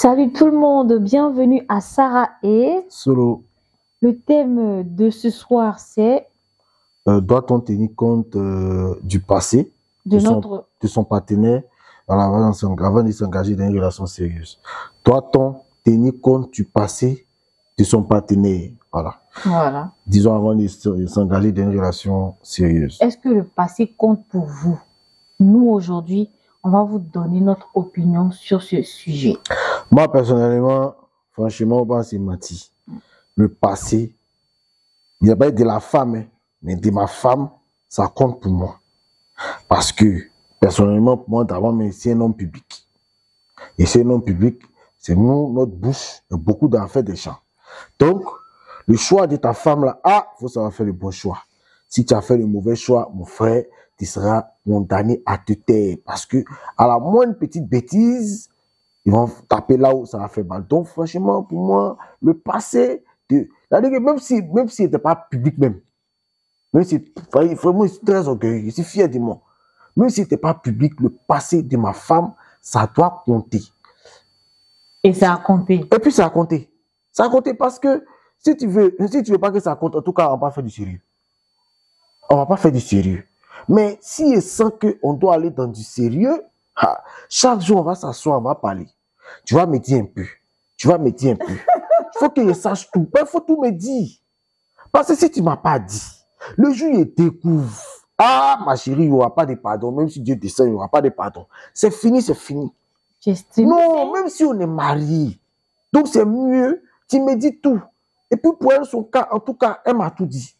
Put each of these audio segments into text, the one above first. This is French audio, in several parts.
Salut tout le monde, bienvenue à Sarah et Solo, le thème de ce soir c'est doit-on tenir compte du passé de notre... de son partenaire avant de s'engager dans une relation sérieuse? Doit-on tenir compte du passé de son partenaire? Voilà. Disons avant de s'engager dans une relation sérieuse. Est-ce que le passé compte pour vous? Nous aujourd'hui, on va vous donner notre opinion sur ce sujet. Moi personnellement, franchement, c'est menti. Le passé, il n'y a pas de la femme, hein, mais de ma femme, ça compte pour moi. Parce que, personnellement, pour moi, d'abord, c'est un homme public. Et c'est un homme public, c'est nous, notre bouche, et beaucoup d'affaires des gens. Donc, le choix de ta femme, là, il faut savoir faire le bon choix. Si tu as fait le mauvais choix, mon frère, tu seras condamné à te taire. Parce que, à la moindre petite bêtise, ils vont taper là où ça va faire mal. Donc, franchement, pour moi, le passé, c'est-à-dire que même si il n'était pas public même si, vraiment, je suis très orgueilleux, je suis fier de moi. Même si c'était pas public, le passé de ma femme, ça doit compter. Et ça a compté. Et puis ça a compté. Ça a compté parce que si tu veux pas que ça compte, en tout cas, on va pas faire du sérieux. On va pas faire du sérieux. Mais si il sent qu'on doit aller dans du sérieux, chaque jour on va s'asseoir, on va parler. Tu vas me dire un peu. Il faut qu'il sache tout. Il faut tout me dire. Parce que si tu m'as pas dit, le jour il découvre. Ma chérie, il n'y aura pas de pardon. Même si Dieu descend, il n'y aura pas de pardon. C'est fini, c'est fini. Non, même si on est marié. Donc c'est mieux, tu me dis tout. Et puis pour elle, son cas, en tout cas, elle m'a tout dit.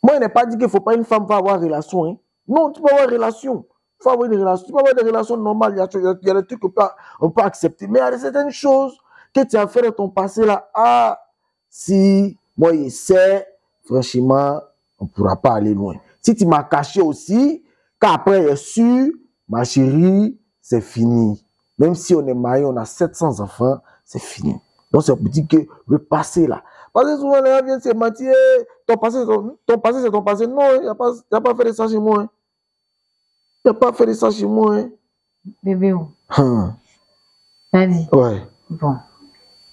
Moi, elle n'a pas dit qu'il ne faut pas une femme va avoir relation. Hein. Non, tu peux avoir relation. Il faut avoir une relation. Tu peux avoir des relations normales. Il y a des trucs qu'on peut accepter. Mais il y a certaines choses que tu as fait dans ton passé là. Si moi, je sais, franchement, on ne pourra pas aller loin. Si tu m'as caché aussi, qu'après, il est sûr, ma chérie, c'est fini. Même si on est marié, on a 700 enfants, c'est fini. Donc, c'est pour dire que le passé, là. Parce que souvent, les gens viennent se mentir, ton passé, c'est ton passé. Non, il n'y a pas fait de ça chez moi. Il n'y a pas fait de ça chez moi. Bébé, t'as dit? Ouais. Bon,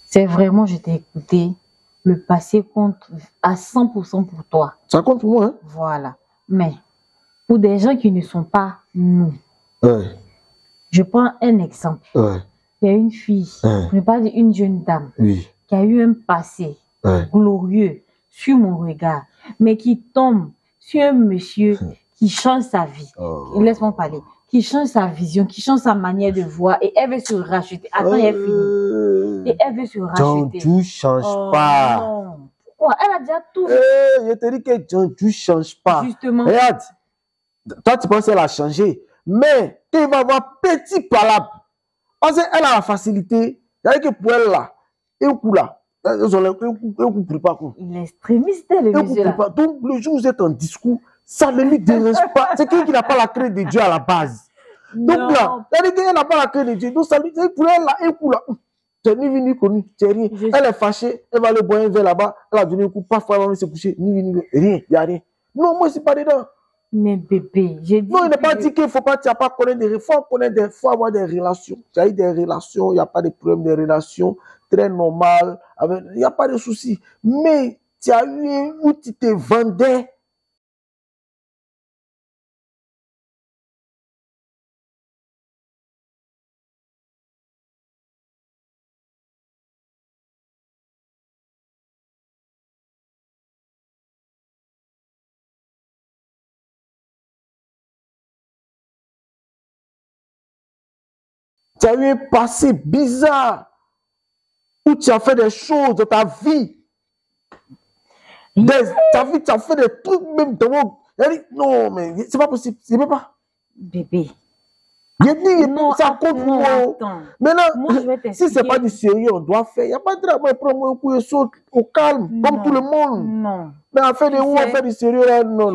c'est vraiment, je t'ai écouté. Le passé compte à 100% pour toi. Ça compte pour moi, hein? Voilà. Mais, pour des gens qui ne sont pas nous, ouais. Je prends un exemple. Ouais. Il y a une fille, je ne pas dire une jeune dame, oui. qui a eu un passé glorieux sur mon regard, mais qui tombe sur un monsieur qui change sa vie. Laisse-moi parler. Qui change sa vision, qui change sa manière de voir et elle veut se racheter. Attends, elle finit. Et elle veut se racheter. John, tu changes pas. Non. Pourquoi? Elle a déjà tout vu. Je te dis que John, tu changes pas. Justement. Regarde, toi tu penses qu'elle a changé, mais tu vas avoir petit palabre. Parce qu'elle a la facilité. C'est-à-dire que pour elle là, un coup là, un coup pris pas coup. Il est extrémiste, le monsieur là. Donc le jour où vous êtes en discours, ça ne lui dérange pas. C'est quelqu'un qui n'a pas la crainte de Dieu à la base. Donc non. là, c'est-à-dire qu'elle n'a pas la crainte de Dieu. Donc ça lui dit, pour elle là, un coup là, c'est ni vu ni connu, c'est rien. Elle est fâchée, elle va aller boire un verre là-bas, elle a donné un coup, parfois elle va se coucher, ni vu ni rien, il n'y a rien. Non, moi je ne suis pas dedans. Mais bébé, j'ai dit. Non, il n'a pas dit qu'il ne faut pas, tu n'as pas connaître des réformes, il faut avoir des relations. Tu as eu des relations, il n'y a pas de problème, des relations très normales, il n'y a pas de souci. Mais tu as eu où tu te vendais. Tu as eu un passé bizarre où tu as fait des choses de ta vie. Ta vie, tu as fait des trucs même de moi. Non, mais c'est pas possible. C'est même pas. Bébé. Non, ça compte pour moi. Maintenant, si c'est pas du sérieux, on doit faire. Il n'y a pas de drame. Prends-moi un coup et saute au calme, comme tout le monde. Non. Mais à faire du sérieux, là, non.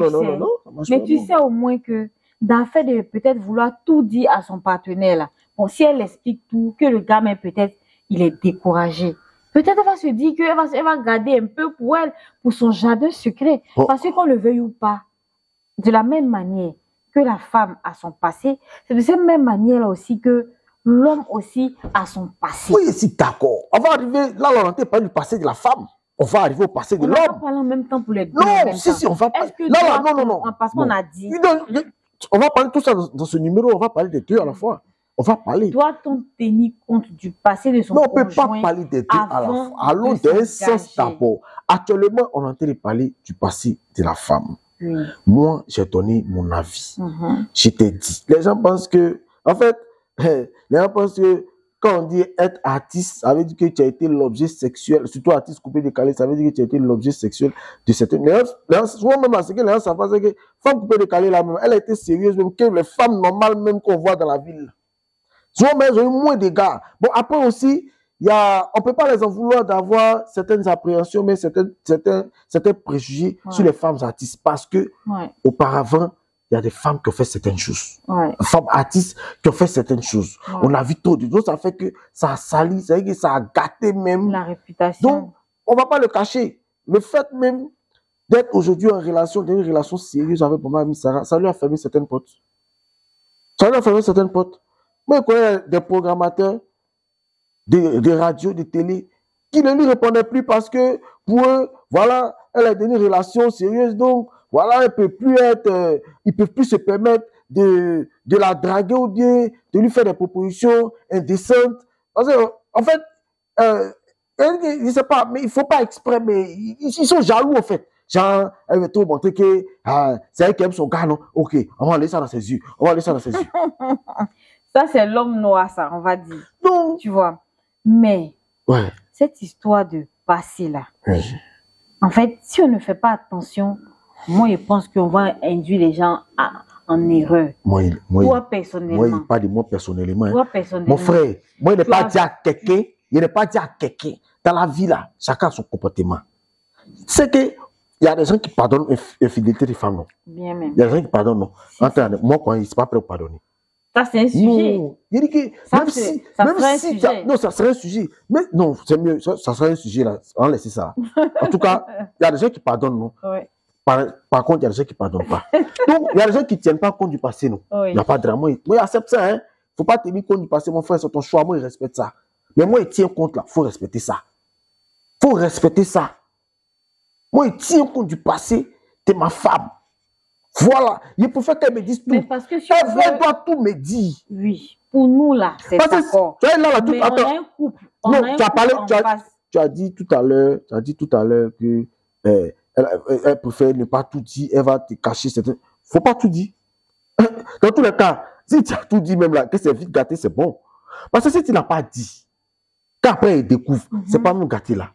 Mais tu sais au moins que dans le fait de peut-être vouloir tout dire à son partenaire, là, bon, si elle explique tout, que le gars, mais peut-être, il est découragé. Peut-être elle va se dire qu'elle va garder un peu pour elle, pour son jardin secret. Parce qu'on le veuille ou pas, de la même manière que la femme a son passé, c'est de cette même manière là aussi que l'homme aussi a son passé. Oui, si d'accord. On va arriver, là, on n'entend pas du passé de la femme. On va arriver au passé de l'homme. On va pas parler en même temps pour les deux. Non, si, on va parler. Non. Parce qu'on a dit. On va parler tout ça dans ce numéro, on va parler des deux à la fois. On va parler. Doit-on tenir compte du passé de son conjoint? Non, on ne peut pas parler des deux à la fois. Allons d'un sens d'abord. Actuellement, on est en train de parler du passé de la femme. Oui. Moi, j'ai donné mon avis. Je t'ai dit. Les gens pensent que, en fait, les gens pensent que quand on dit être artiste, ça veut dire que tu as été l'objet sexuel, surtout artiste coupé décalé, ça veut dire que tu as été l'objet sexuel de certaines. Souvent même, c'est que les gens savent pas, c'est que femme coupée décalée là même, elle a été sérieuse même que les femmes normales même qu'on voit dans la ville. Souvent même, elles ont eu moins de gars. Bon, après aussi, on ne peut pas les en vouloir d'avoir certaines appréhensions, mais certains préjugés sur les femmes artistes. Parce que, auparavant, il y a des femmes qui ont fait certaines choses. Des femmes artistes qui ont fait certaines choses. On a vu trop de choses. Ça fait que ça a sali, ça fait que ça a gâté même la réputation. Donc, on ne va pas le cacher. Le fait même d'être aujourd'hui en relation, d'une relation sérieuse avec maman Ami Sarah, ça lui a fermé certaines portes. Ça lui a fermé certaines portes. Moi, je connais des programmateurs de radio, de télé, qui ne lui répondaient plus parce que pour eux, voilà, elle a une relation sérieuse, donc voilà, elle peut plus être, ils peuvent plus se permettre de la draguer ou bien de lui faire des propositions indécentes. Parce que, en fait, je ne sais pas, mais il ne faut pas exprès, mais ils sont jaloux en fait. Genre, elle veut tout montrer que c'est elle qui aime son gars, non? Ok, on va laisser ça dans ses yeux. On va laisser ça dans ses yeux. Ça, c'est l'homme noir, ça, on va dire. Non. Tu vois. Mais, cette histoire de passé là, en fait, si on ne fait pas attention, moi, je pense qu'on va induire les gens en erreur. Toi, personnellement. Moi, pas de moi personnellement. Toi, personnellement. Mon frère, moi, je n'ai pas dit à quelqu'un, dans la vie là, chacun a son comportement. C'est que, il y a des gens qui pardonnent l'infidélité des femmes, non? Bien même. Il y a des gens qui pardonnent, non? Moi, quand ils ne sont pas prêts à pardonner. Ça, c'est un sujet. Non, il dit que ça, même si, un sujet. Non, ça serait un sujet. Mais non, c'est mieux, ça serait un sujet là. On va laisser ça. En tout cas, il y a des gens qui pardonnent, non? Par contre, il y a des gens qui ne pardonnent pas. Donc, il y a des gens qui ne tiennent pas compte du passé, non? Il n'y a pas de drame. Moi, j'accepte ça, hein. Il ne faut pas tenir compte du passé, mon frère, c'est ton choix. Moi, je respecte ça. Mais moi, il tient compte là. Il faut respecter ça. Il faut respecter ça. Moi, il tient compte du passé. Tu es ma femme. Voilà, il faut faire qu'elle me dise tout. Mais parce que si elle doit tout me dire. Oui, pour nous là, c'est d'accord. Tu es là, tout mais on a un couple. Tu as dit tout à l'heure que elle préfère ne pas tout dire, elle va te cacher certaines. Faut pas tout dire. Dans tous les cas, si tu as tout dit même là, que c'est vite gâté, c'est bon. Parce que si tu n'as pas dit, qu'après il découvre, c'est pas même gâté là.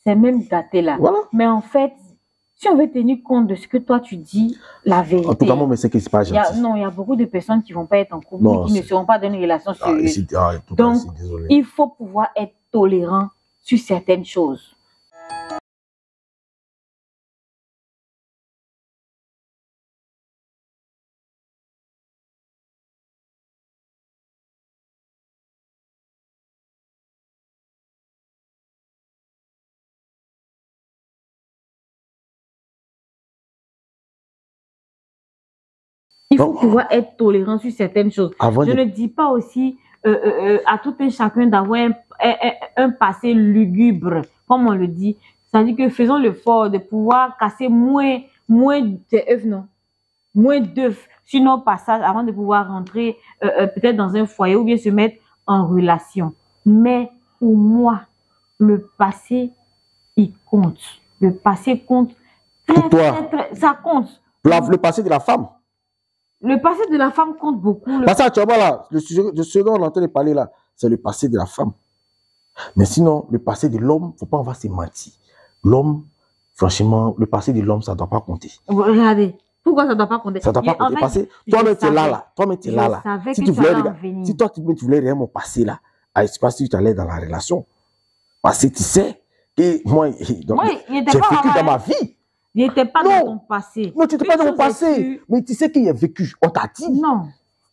C'est même gâté là. Voilà. Mais en fait, si on veut tenir compte de ce que toi tu dis, la vérité. En tout cas, moi, mais c'est que c'est pas gentil. Non, il y a beaucoup de personnes qui ne vont pas être en couple, qui ne seront pas dans une relation sérieuse. Donc, il faut pouvoir être tolérant sur certaines choses. Il faut pouvoir être tolérant sur certaines choses. Je ne dis pas aussi à tout un chacun d'avoir un passé lugubre, comme on le dit. C'est-à-dire que faisons l'effort de pouvoir casser moins d'œufs, non? Moins d'œufs sur nos passages avant de pouvoir rentrer peut-être dans un foyer ou bien se mettre en relation. Mais pour moi, le passé, il compte. Le passé compte. Ça compte. Le passé de la femme. Le passé de la femme compte beaucoup. Parce que actuellement, là, ce dont on est en train de parler là, c'est le passé de la femme. Mais sinon, le passé de l'homme, il ne faut pas avoir se mentir. L'homme, franchement, le passé de l'homme, ça ne doit pas compter. Regardez, pourquoi ça ne doit pas compter? Ça ne doit pas compter. Parce que toi-même, tu es là. Toi-même, tu es là. Si toi, tu voulais rien mon passé là, je ne sais pas si tu allais dans la relation. Parce que tu sais que moi, j'ai vécu dans ma vie. Il n'était pas dans ton passé. Non, tu n'étais pas dans mon passé. Mais tu sais qu'il a vécu. On t'a dit. Non,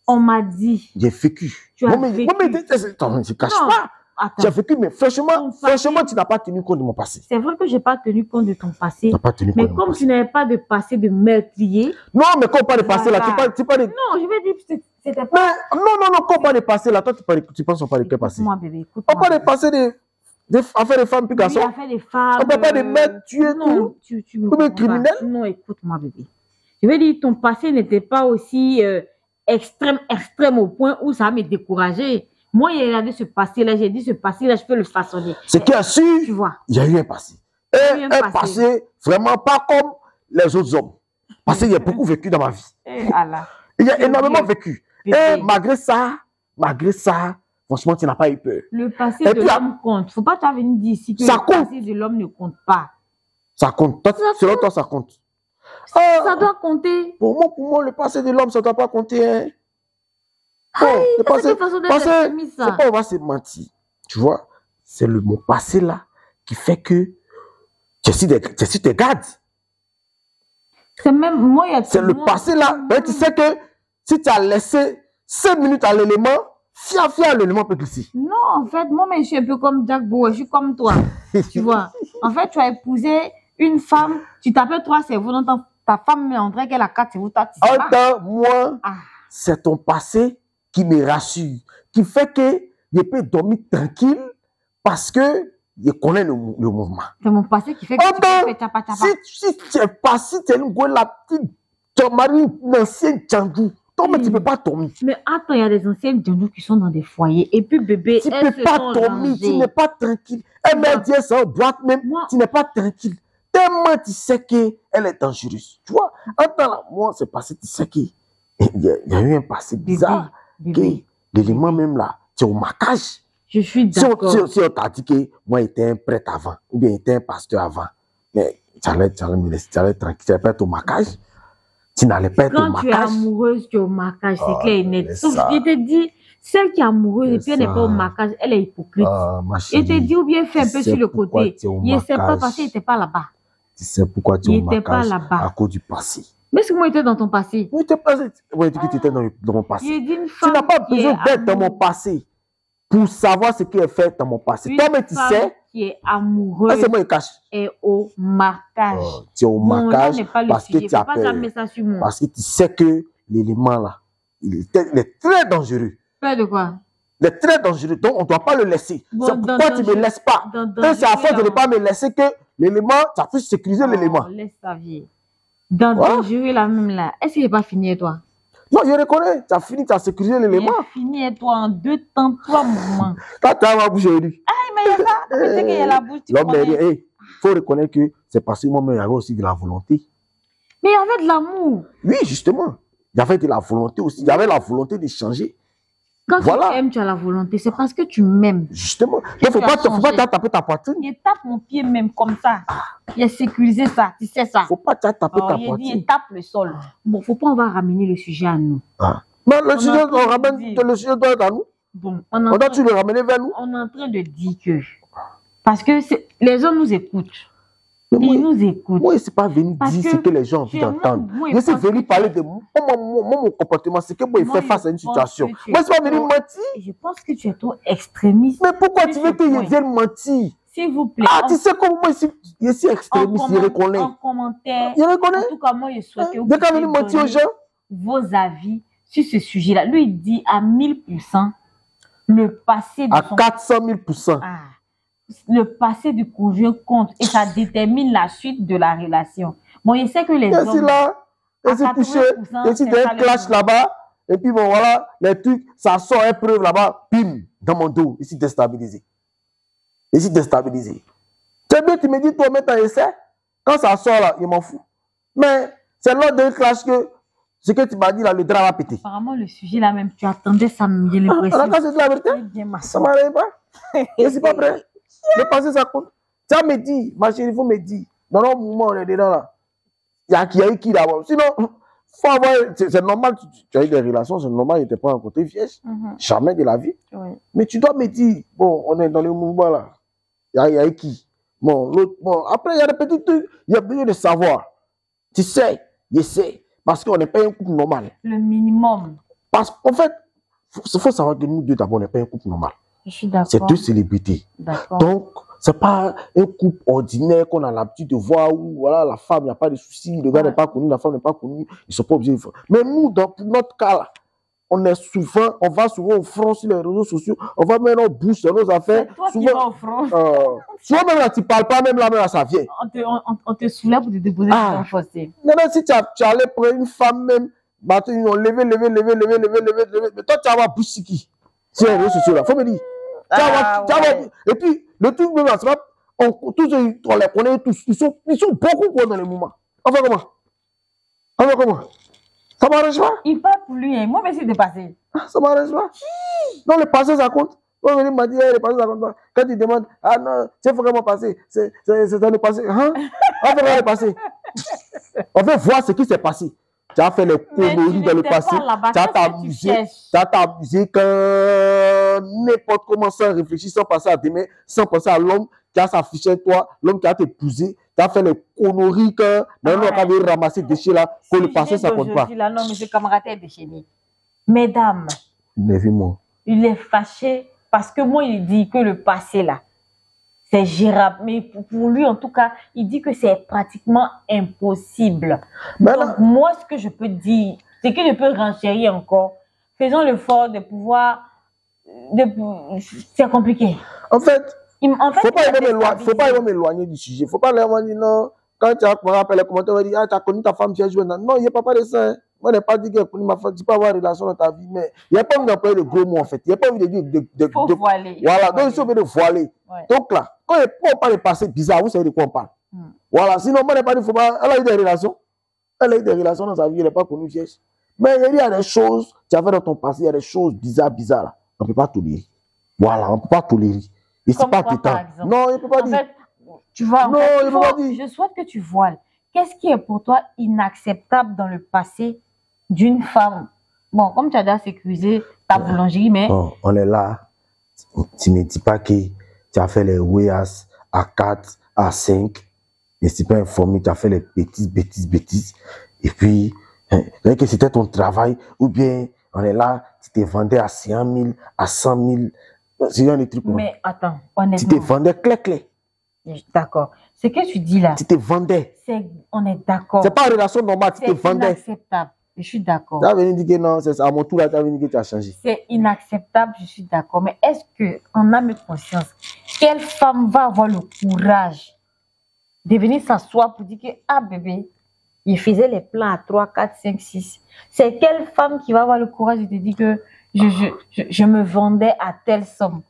on m'a dit. J'ai vécu. Tu as vécu. Je ne cache pas. Tu as vécu, mais franchement, tu n'as pas tenu compte de mon passé. C'est vrai que je n'ai pas tenu compte de ton passé. Tu n'as pas tenu compte de mon passé. Mais comme tu n'avais pas de passé de meurtrier. Non, mais quand on parle de passé, là, tu parles de... Non, je vais dire, C'était pas... Non, quand on parle de passé, là, toi, tu penses qu'on parle de quel passé? Écoute-moi, bébé, écoute-moi. On parle de passé des affaires de femmes puis garçons. Oui, affaires des femmes. On parle pas de mettre, tuer, non, tout. tu me Comme un comprends pas. criminel. Non, écoute-moi, bébé. Je veux dire, ton passé n'était pas aussi extrême au point où ça m'a découragé. Moi, il y regardé ce passé-là, j'ai dit ce passé-là, je peux le façonner. Ce qui a su, tu vois, il y a eu un passé. Et un passé vraiment pas comme les autres hommes. Parce qu'il y a beaucoup vécu dans ma vie. Il y a énormément vécu. Et malgré ça, franchement, tu n'as pas eu peur. Le passé de l'homme compte. Faut pas venir dire ici que le passé de l'homme ne compte pas. Ça compte. Selon toi, ça compte. Ça doit compter. Pour moi, le passé de l'homme, ça ne doit pas compter. Hein. Le passé, c'est pas on va se mentir. Tu vois, c'est mon passé là qui fait que tu te gardes. C'est même moi, il y a c'est le passé là. Tu sais que si tu as laissé 5 minutes à l'élément, fier, l'élément peut glisser. Non, en fait, moi, mais je suis un peu comme Jack Bauer, je suis comme toi. Tu vois, en fait, tu as épousé une femme, tu t'appelles 3 cerveaux, dans ta femme, mais on dirait qu'elle a 4 cerveaux, toi, tu sais pas. Moi, c'est ton passé qui me rassure, qui fait que je peux dormir tranquille parce que je connais le mouvement. C'est mon passé qui fait que tu peux faire tapa. Si tu es passé, tu es une petite, tu as marié une ancienne tchandou. Toi, mais tu ne peux pas dormir. Mais attends, il y a des anciennes tchandou qui sont dans des foyers. Et puis, bébé, tu ne peux pas dormir, tu n'es pas tranquille. Elle m'a dit ça au boîte même, tu n'es pas tranquille. Tellement tu sais qu'elle est dangereuse. Tu vois, attends là, moi, c'est passé, tu sais qu'il y a eu un passé bizarre. L'élément même là, tu es au marquage. Je suis d'accord. Si on t'a dit que moi, j'étais un prêtre avant, ou bien j'étais un pasteur avant, mais tu allais me laisser, tu allais tranquille, tu n'allais pas être au marquage. Tu n'allais pas être au marquage. Quand tu es amoureuse, tu es au marquage, c'est clair et net. Sauf que je te dis, celle qui est amoureuse et puis elle n'est pas au marquage, elle est hypocrite. Je te dis, ou bien fais un peu sur le côté. Il ne sait pas parce qu'il n'était pas là-bas. Tu sais pourquoi tu es au marquage à cause du passé. Mais est-ce que moi, j'étais dans ton passé? Oui, tu étais dans mon passé. Tu n'as pas besoin d'être dans mon passé pour savoir ce qui est fait dans mon passé. Toi, mais tu sais. Qui est amoureuse c'est moi qui cache. Et au marquage. Tu es au marquage parce que tu as peur. Parce que tu sais que l'élément là, il est très dangereux. Peur de quoi? Il est très dangereux, donc on ne doit pas le laisser. C'est pourquoi tu ne me laisses pas. C'est à force de ne pas me laisser que l'élément, ça peut sécuriser l'élément. Laisse ta vie. Dans dangereux là même là, est-ce qu'il n'est pas fini toi? Non, je reconnais, tu as fini, tu as sécurisé l'élément. Il est fini toi en 2 temps, 3 mouvements. Toi, tu as ma bouche aujourd'hui. Mais il y a ça, tu sais qu'il y a la bouche, tu connais. Il faut reconnaître que c'est parce que moi-même, il y avait aussi de la volonté. Mais il y avait de l'amour. Oui, justement. Il y avait de la volonté aussi. Il y avait la volonté de changer. Quand tu aimes, tu as la volonté. C'est parce que tu m'aimes. Justement. Il ne faut pas taper ta poitrine. Il tape mon pied même comme ça. Il a sécurisé ça. Tu sais ça. Il ne faut pas taper ta poitrine. Il tape le sol. Bon, il ne faut pas, on va ramener le sujet à nous. Mais le sujet, on ramène le sujet doit être à nous. Bon, on doit-tu le ramener vers nous? On est en train de dire que. Parce que les hommes nous écoutent. Ils nous écoutent. Moi, je ne pas venu dire ce que les gens ont envie d'entendre. Je suis venu parler de mon comportement, ce que moi, il fait face à une situation. Moi, je ne suis pas venu mentir. Je pense que tu es trop extrémiste. Mais pourquoi tu veux que je vienne mentir? S'il vous plaît. Tu sais comment moi, je suis extrémiste, je reconnais. En commentaire. Je reconnais. En tout cas, moi, je souhaite que vous puissiez mentir aux gens. Vos avis sur ce sujet-là. Lui, il dit à 1000%, le passé de à 400 000%. Le passé du conjoint compte et ça détermine la suite de la relation. Bon, je sais que les hommes... là, et c'est couché, et si tu as un clash là-bas, et puis bon, voilà, les trucs, ça sort un preuve là-bas, bim, dans mon dos, ici déstabilisé. Ici déstabilisé. Tu sais bien, tu me dis, toi, mets un essai, quand ça sort là, il m'en fout. Mais c'est lors d'un clash que ce que tu m'as dit là, le drap va péter. Apparemment, le sujet là même, tu attendais ça, j'ai l'impression. Là, c'est la vérité. Ça ne m'arrive pas. Je ne suis pas prêt. Le passé, ça compte. Ça me dit, ma chérie, il faut me dire. Dans le moment où on est dedans là, il y a eu qui d'abord. Sinon, faut avoir. C'est normal, tu as eu des relations, c'est normal, il n'était pas un côté vierge. Jamais de la vie. Mais tu dois me dire, bon, on est dans le mouvement là. Il y a eu qui? Bon, l'autre, bon, après, il y a des petits trucs, il y a besoin de savoir. Tu sais, je sais. Parce qu'on n'est pas un couple normal. Le minimum. Parce qu'en fait, il faut savoir que nous deux d'abord, on n'est pas un couple normal. Je suis d'accord. C'est 2 célébrités. Donc, ce n'est pas un couple ordinaire qu'on a l'habitude de voir où voilà, la femme, il n'y a pas de soucis, le gars n'est pas connu, la femme n'est pas connue, ils ne sont pas obligés de faire. Mais nous, dans notre cas là, on est souvent, on va souvent au front sur les réseaux sociaux, on va mettre nos bouches dans nos affaires. C'est toi souvent, qui vas au front. Souvent même là, tu ne parles pas, même là, ça vient. On te soulève pour te déposer sur ton fossé. Maintenant, si tu allais prendre une femme même, ils ont levé, mais toi, tu vas avoir bouche sur qui? Sur les réseaux sociaux là, faut me dire. Et puis, le truc même là, c'est pas, tous on les connaît tous, ils sont beaucoup dans les moments. On fait comment? Ça m'arrange pas? Il parle pour lui, hein. Moi, mais c'est dépassé. Ça m'arrange pas? Non, le passé, ça compte. Il m'a dit, le passé, ça compte pas. Quand il demande, ah non, c'est vraiment passé. C'est dans le passé. Hein? On fait vraiment le passé. On veut voir ce qui s'est passé. Tu as fait les conneries dans le passé. Tu as t'amusé quand n'importe comment, sans réfléchir, sans penser à demain, sans penser à l'homme qui a s'affiché toi, l'homme qui a t'épousé. Tu as fait les conneries quand maintenant on avait ramassé des déchets là, que le passé ça compte pas. Là, non, monsieur camarade est déchaîné. Mesdames, il est fâché parce que moi, il dit que le passé là, c'est gérable. Mais pour lui, en tout cas, il dit que c'est pratiquement impossible. Donc, moi, ce que je peux dire, c'est que je peux renchérir encore. Faisons l'effort de pouvoir... C'est compliqué. En fait, faut pas m'éloigner du sujet. Faut pas leur dire non. Quand tu as appelé les commentaires, on va dire, ah, tu as connu ta femme, tu as joué. Non, il n'y a pas de ça. Hein. Moi, je n'ai pas dit que connu ma femme, tu peux avoir une relation dans ta vie, mais il n'y a pas envie d'employer de gros mots, en fait. Il n'y a pas envie de dire de voiler. Voilà, donc ils sont obligés de voiler. Ouais. Donc là, quand on parle de passé bizarre, vous savez de quoi on parle. Voilà, sinon, moi, je n'ai pas dit, faut pas. Elle a eu des relations. Elle a eu des relations dans sa vie, elle n'est pas connue, vierge. Mais il y a des choses, tu as fait dans ton passé, il y a des choses bizarres là. On ne peut pas tolérer. Voilà, on ne peut pas tolérer. Et c'est pas tout temps. Non, il ne peut pas dire. En fait, tu vois, non, il peut pas dire. Je souhaite que tu voiles. Qu'est-ce qui est pour toi inacceptable dans le passé d'une femme? Bon, comme tu as déjà sécurisé ta boulangerie, mais... Bon, on est là. Tu ne dis pas que tu as fait les WEAS à 4, à 5. Et tu n'es pas informé, tu as fait les bêtises. Et puis, que c'était ton travail. Ou bien, on est là, tu te vendais à 100 000, à 100 000. C'est des trucs. Mais attends, honnêtement. Tu te vendais clé. D'accord. Ce que tu dis là. Tu te vendais. On est d'accord. C'est pas une relation normale, tu te vendais. C'est inacceptable. Je suis d'accord. Tu as venu dire que non, c'est à mon tour là, tu as venu dire que tu as changé. C'est inacceptable, je suis d'accord. Mais est-ce qu'on a même conscience? Quelle femme va avoir le courage de venir s'asseoir pour dire que, ah bébé, il faisait les plans à 3, 4, 5, 6. C'est quelle femme qui va avoir le courage de te dire que je me vendais à telle somme?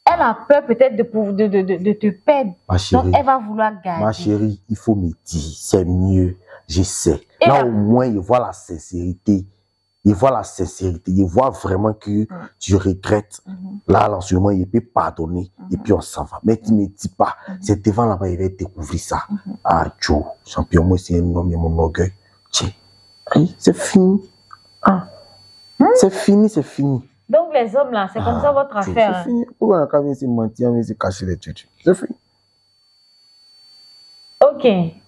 Elle a peur peut-être de te perdre. Ma chérie, donc elle va vouloir gagner. Ma chérie, il faut me dire, c'est mieux, je sais. Et là, au moins, il voit la sincérité. Il voit la sincérité. Il voit vraiment que tu regrettes. Là, en ce moment, il peut pardonner. Et puis, on s'en va. Mais tu ne me dis pas. C'est devant là-bas, il va découvrir ça. Ah, Joe, champion, moi, c'est un homme et mon orgueil. Tiens, c'est fini. C'est fini, c'est fini. Donc, les hommes, là, c'est comme ça votre affaire. C'est fini. Pourquoi on a quand même se mentir, on se cacher les trucs? C'est fini. Ok.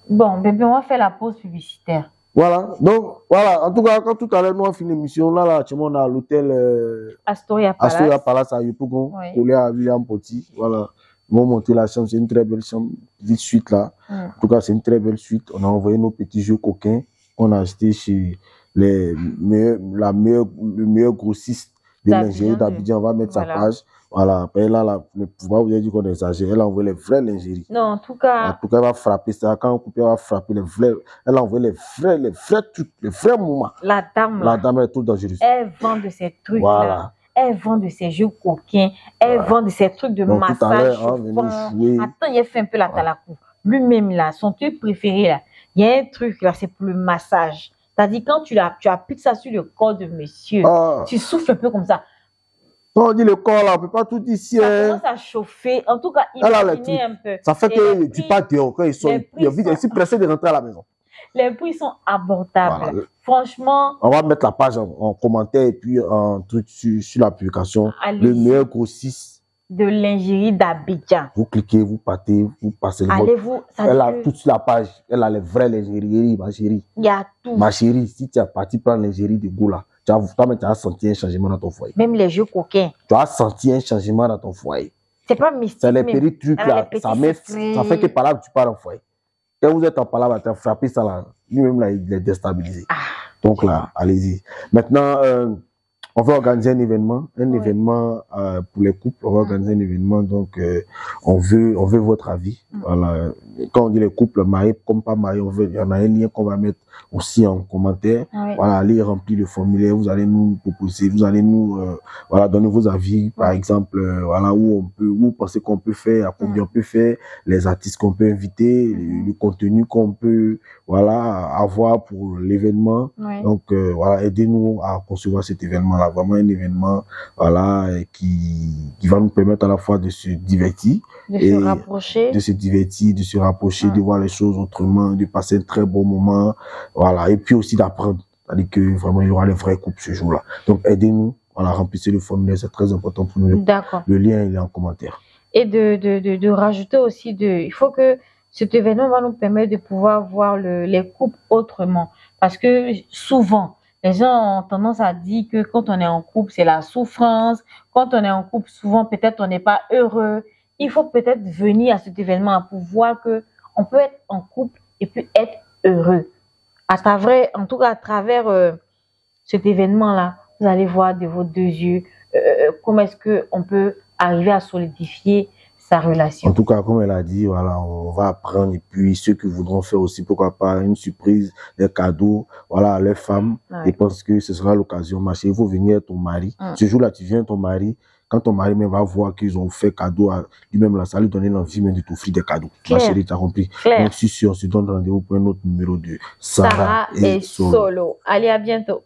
Bon, bébé, on va faire la pause publicitaire. Voilà. Donc, voilà. En tout cas, quand tout à l'heure, nous avons fini l'émission, là, actuellement, on a l'hôtel Astoria Palace à Yopougon, collé à William Poti. Voilà. Ils vont monter la chambre. C'est une très belle chambre. Petite suite, là. En tout cas, c'est une très belle suite. On a envoyé nos petits jeux coquins qu'on a achetés chez le meilleur grossiste de lingerie d'Abidjan. On va mettre sa page. Voilà. Après, là, le pouvoir vous a dit qu'on exagère. Elle a envoyé les vraies lingeries. Non, en tout cas, elle va frapper ça. Quand on coupe, elle va frapper les vrais. Elle a envoyé les vrais trucs, les vrais moments. La dame, elle est toute dangereuse. Elle vend de ces trucs-là. Voilà. Elle vend de ces jeux coquins. Elle vend de ces trucs de massage. Tout à l'heure, attends, il a fait un peu la talakou. Lui-même, là, son truc préféré, là, il y a un truc, là, c'est pour le massage. C'est-à-dire, quand tu appliques ça sur le corps de monsieur, tu souffles un peu comme ça. Quand on dit le corps, là, on ne peut pas tout dire ici. Ça commence à chauffer. En tout cas, imaginez un peu. Ça fait que tu pars dehors quand ils sont. Il est pressé de rentrer à la maison. Les prix sont abordables. Voilà. Franchement. On va mettre la page en commentaire et puis en truc sur la publication. Le meilleur grossiste de lingerie d'Abidjan. Vous cliquez, vous partez, vous passez le mot. Elle a tout sur la page. Elle a les vraies lingeries, ma chérie. Il y a tout. Ma chérie, si tu es parti prendre lingerie de Goula, tu as senti un changement dans ton foyer. Même les jeux coquins. Tu as senti un changement dans ton foyer. C'est pas mystique. C'est les petits trucs là. Ça fait que par là, tu pars en foyer. Quand vous êtes en palabre, tu as frappé ça là. Lui-même là, il est déstabilisé. Donc là, allez-y. Maintenant, On va organiser un événement pour les couples. On va organiser un événement, donc on veut votre avis. Voilà. Quand on dit les couples mariés comme pas mariés, il y en a un lien qu'on va mettre aussi en commentaire. Voilà, allez remplir le formulaire. Vous allez nous proposer, vous allez nous voilà, donner vos avis, par exemple, voilà, où vous pensez qu'on peut faire, à combien on peut faire, les artistes qu'on peut inviter, le contenu qu'on peut, voilà, avoir pour l'événement. Donc, voilà, aidez-nous à concevoir cet événement-là. Vraiment un événement, voilà, qui va nous permettre à la fois de se divertir. De se rapprocher. De se divertir, de se rapprocher, de voir les choses autrement, de passer un très bon moment. Voilà. Et puis aussi d'apprendre. C'est-à-dire que vraiment, il y aura les vrais couples ce jour-là. Donc, aidez-nous. Voilà, remplissez le formulaire, c'est très important pour nous. D'accord. Le lien, il est en commentaire. Et de rajouter aussi il faut que cet événement va nous permettre de pouvoir voir les couples autrement. Parce que souvent, les gens ont tendance à dire que quand on est en couple, c'est la souffrance. Quand on est en couple, souvent, peut-être on n'est pas heureux. Il faut peut-être venir à cet événement pour voir que on peut être en couple et puis être heureux. En tout cas, à travers cet événement-là, vous allez voir de vos deux yeux comment est-ce qu'on peut arriver à solidifier sa relation. En tout cas, comme elle a dit, voilà, on va apprendre. Et puis, ceux qui voudront faire aussi, pourquoi pas, une surprise, des cadeaux, voilà, à leurs femmes. Et pense que ce sera l'occasion. Ma chérie, il faut venir à ton mari. Ce jour-là, tu viens à ton mari. Quand ton mari même va voir qu'ils ont fait cadeau à lui-même, là, ça lui donne l'envie même de t'offrir des cadeaux. Ma chérie, t'as compris. Donc, si on se donne rendez-vous pour un autre numéro de Sarah et Solo. Allez, à bientôt.